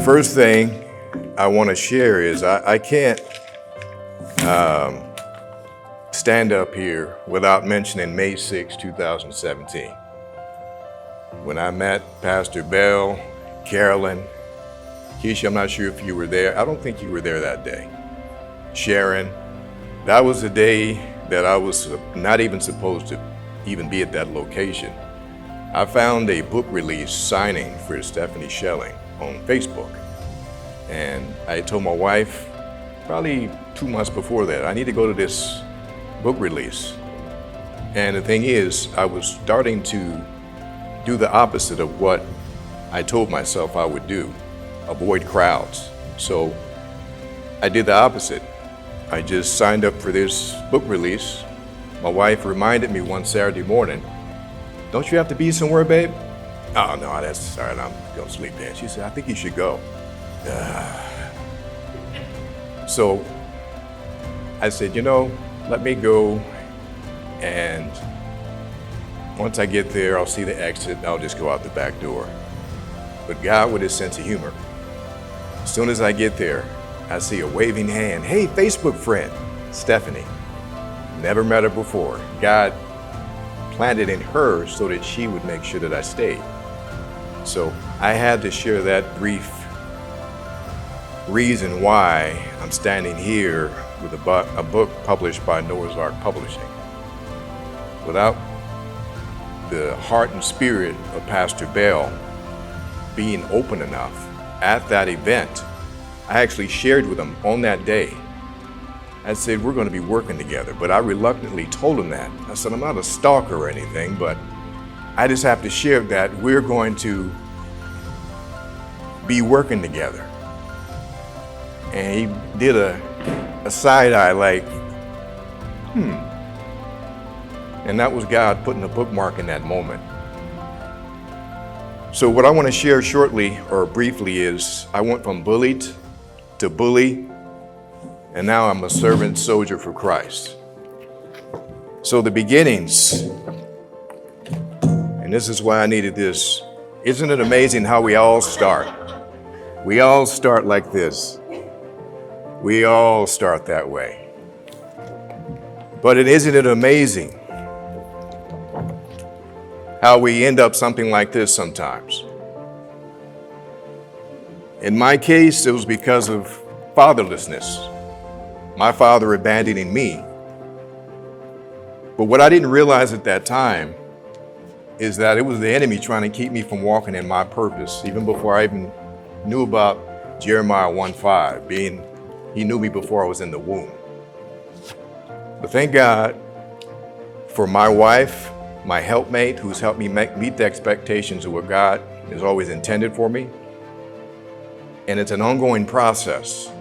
First thing I want to share is I can't stand up here without mentioning May 6, 2017. When I met Pastor Bell, Carolyn, Keisha, I'm not sure if you were there. I don't think you were there that day. Sharon, that was the day that I was not even supposed to even be at that location. I found a book release signing for Stephanie Schelling on Facebook. And I told my wife, probably 2 months before that, I need to go to this book release. And the thing is, I was starting to do the opposite of what I told myself I would do, avoid crowds. So I did the opposite. I just signed up for this book release. My wife reminded me one Saturday morning, "Don't you have to be somewhere, babe?" "Oh, no, that's all right, I'm gonna sleep there." She said, "I think you should go." So I said, let me go, and once I get there, I'll see the exit, and I'll just go out the back door. But God, with his sense of humor, as soon as I get there, I see a waving hand. "Hey, Facebook friend, Stephanie." Never met her before. God planted in her so that she would make sure that I stayed. So I had to share that brief reason why I'm standing here with a book published by Noah's Ark Publishing. Without the heart and spirit of Pastor Bell being open enough at that event, I actually shared with him on that day. I said, we're going to be working together, but I reluctantly told him that. I said, I'm not a stalker or anything, but I just have to share that we're going to be working together. And he did a side eye like, And that was God putting a bookmark in that moment. So what I want to share shortly or briefly is I went from bullied to bully, and now I'm a servant soldier for Christ. So the beginnings, and this is why I needed this. Isn't it amazing how we all start? We all start like this. We all start that way. But isn't it amazing how we end up something like this sometimes? In my case, it was because of fatherlessness. My father abandoning me. But what I didn't realize at that time is that it was the enemy trying to keep me from walking in my purpose, even before I even knew about Jeremiah 1:5, he knew me before I was in the womb. But thank God for my wife, my helpmate, who's helped me meet the expectations of what God has always intended for me. And it's an ongoing process.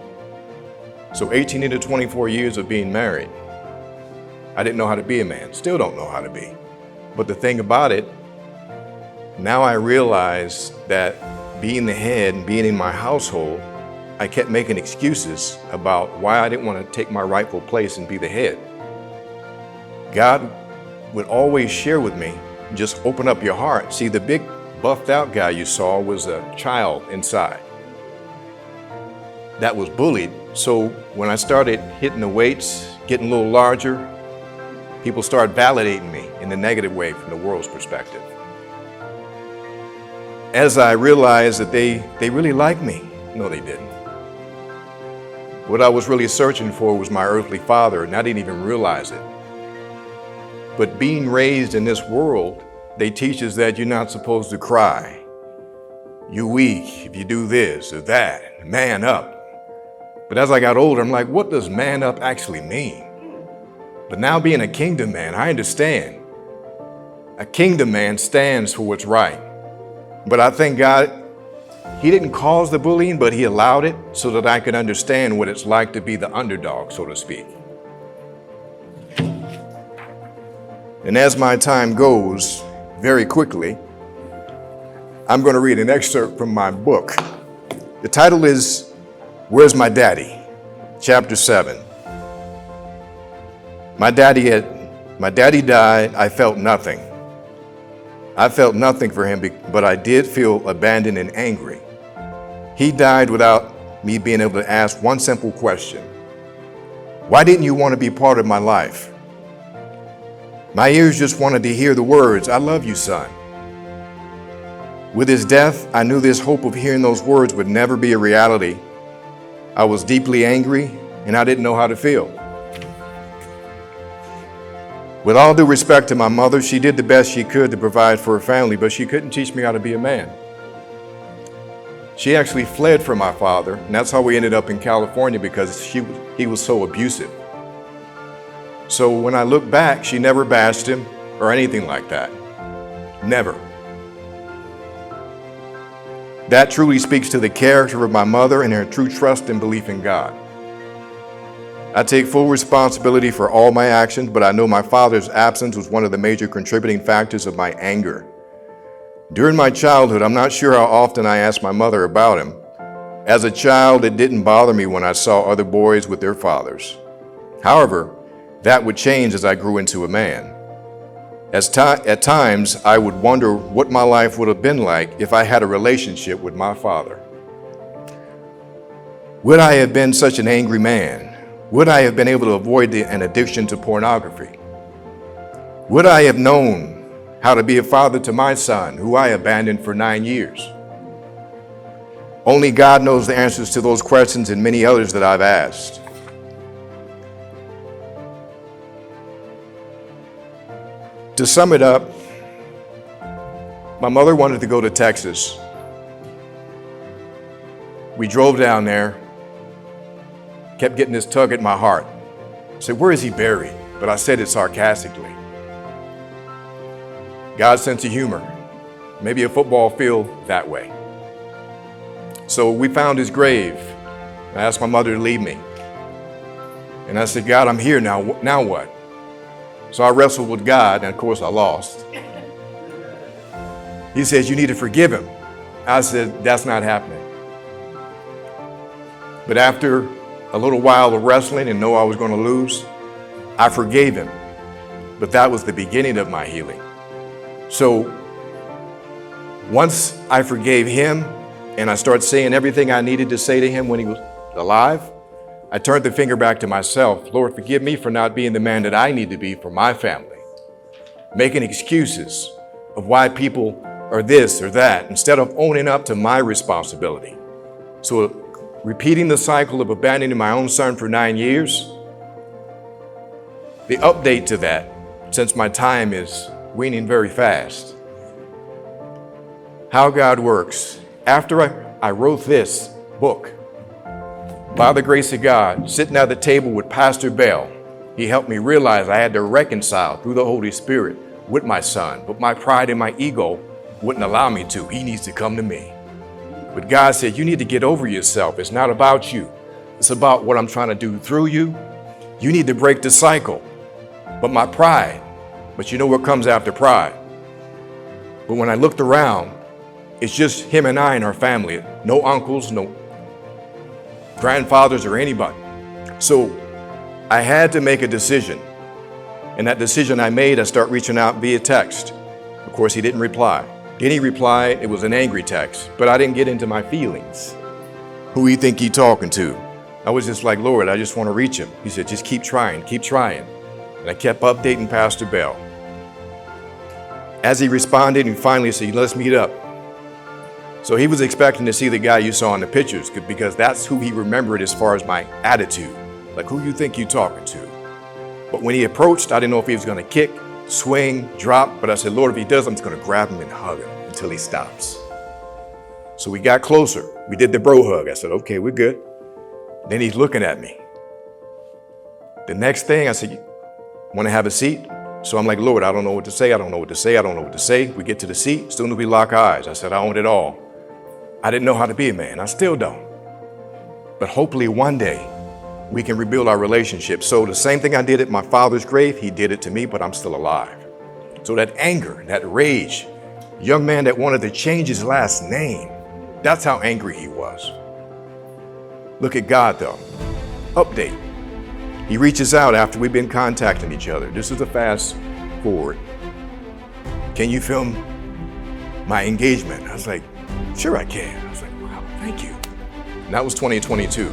So 18 to 24 years of being married, I didn't know how to be a man, still don't know how to be. But the thing about it, now I realize that being the head and being in my household, I kept making excuses about why I didn't want to take my rightful place and be the head. God would always share with me, just open up your heart. See, the big buffed out guy you saw was a child inside that was bullied. So when I started hitting the weights, getting a little larger, people started validating me in the negative way from the world's perspective. As I realized that they really liked me. No, they didn't. What I was really searching for was my earthly father, and I didn't even realize it. But being raised in this world, they teach us that you're not supposed to cry. You're weak if you do this or that, man up. But as I got older, I'm like, what does man up actually mean? But now being a kingdom man, I understand. A kingdom man stands for what's right. But I thank God, he didn't cause the bullying, but he allowed it so that I could understand what it's like to be the underdog, so to speak. And as my time goes, very quickly, I'm going to read an excerpt from my book. The title is, Where's My Daddy? Chapter 7. My daddy died. I felt nothing. I felt nothing for him, but I did feel abandoned and angry. He died without me being able to ask one simple question. Why didn't you want to be part of my life? My ears just wanted to hear the words, I love you, son. With his death, I knew this hope of hearing those words would never be a reality. I was deeply angry, and I didn't know how to feel. With all due respect to my mother, she did the best she could to provide for her family, but she couldn't teach me how to be a man. She actually fled from my father, and that's how we ended up in California, because he was so abusive. So when I look back, she never bashed him or anything like that. Never. That truly speaks to the character of my mother and her true trust and belief in God. I take full responsibility for all my actions, but I know my father's absence was one of the major contributing factors of my anger. During my childhood, I'm not sure how often I asked my mother about him. As a child, it didn't bother me when I saw other boys with their fathers. However, that would change as I grew into a man. At times, I would wonder what my life would have been like if I had a relationship with my father. Would I have been such an angry man? Would I have been able to avoid an addiction to pornography? Would I have known how to be a father to my son, who I abandoned for 9 years? Only God knows the answers to those questions and many others that I've asked. To sum it up, my mother wanted to go to Texas. We drove down there, kept getting this tug at my heart. I said, where is he buried? But I said it sarcastically. God's sense of humor, maybe a football field that way. So we found his grave. I asked my mother to lead me. And I said, God, I'm here now. Now what? So I wrestled with God, and of course I lost. He says, you need to forgive him. I said, that's not happening. But after a little while of wrestling and know I was going to lose, I forgave him. But that was the beginning of my healing. So once I forgave him and I started saying everything I needed to say to him when he was alive, I turned the finger back to myself. Lord, forgive me for not being the man that I need to be for my family. Making excuses of why people are this or that instead of owning up to my responsibility. So repeating the cycle of abandoning my own son for 9 years, the update to that, since my time is waning very fast. How God works. After I wrote this book, by the grace of God, sitting at the table with Pastor Bell, he helped me realize I had to reconcile through the Holy Spirit with my son, but my pride and my ego wouldn't allow me to. He needs to come to me. But God said, you need to get over yourself. It's not about you. It's about what I'm trying to do through you. You need to break the cycle. But my pride, but you know what comes after pride? But when I looked around, it's just him and I and our family. No uncles, no grandfathers or anybody. So I had to make a decision. And that decision I made, I start reaching out via text. Of course, he didn't reply. Then he replied, it was an angry text, but I didn't get into my feelings. Who he think he talking to? I was just like, Lord, I just want to reach him. He said, just keep trying, keep trying. And I kept updating Pastor Bell. As he responded, he finally said, let's meet up. So he was expecting to see the guy you saw in the pictures because that's who he remembered as far as my attitude. Like, who you think you talking to? But when he approached, I didn't know if he was going to kick, swing, drop. But I said, Lord, if he does, I'm just going to grab him and hug him until he stops. So we got closer. We did the bro hug. I said, okay, we're good. Then he's looking at me. The next thing I said, want to have a seat? So I'm like, Lord, I don't know what to say. I don't know what to say. I don't know what to say. We get to the seat. As soon as we lock eyes, I said, I own it all. I didn't know how to be a man. I still don't. But hopefully one day we can rebuild our relationship. So the same thing I did at my father's grave, he did it to me, but I'm still alive. So that anger, that rage, young man that wanted to change his last name, that's how angry he was. Look at God though. Update. He reaches out after we've been contacting each other. This is a fast forward. Can you film my engagement? I was like, sure I can. I was like, wow, thank you. And that was 2022.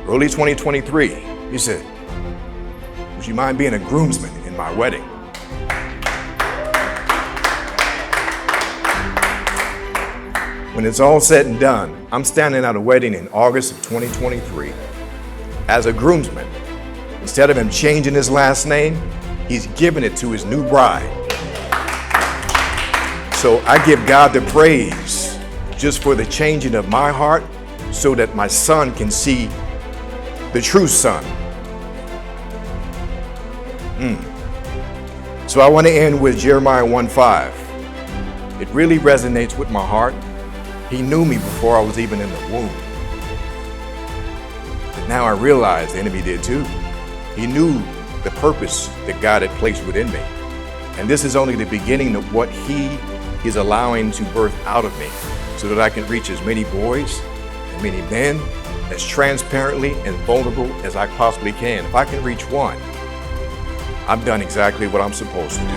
Early 2023, he said, would you mind being a groomsman in my wedding? When it's all said and done, I'm standing at a wedding in August of 2023 as a groomsman. Instead of him changing his last name, he's giving it to his new bride. So I give God the praise just for the changing of my heart so that my son can see the true son. So I want to end with Jeremiah 1:5. It really resonates with my heart. He knew me before I was even in the womb. But now I realize the enemy did too. He knew the purpose that God had placed within me. And this is only the beginning of what he is allowing to birth out of me so that I can reach as many boys and many men as transparently and vulnerable as I possibly can. If I can reach one, I've done exactly what I'm supposed to do.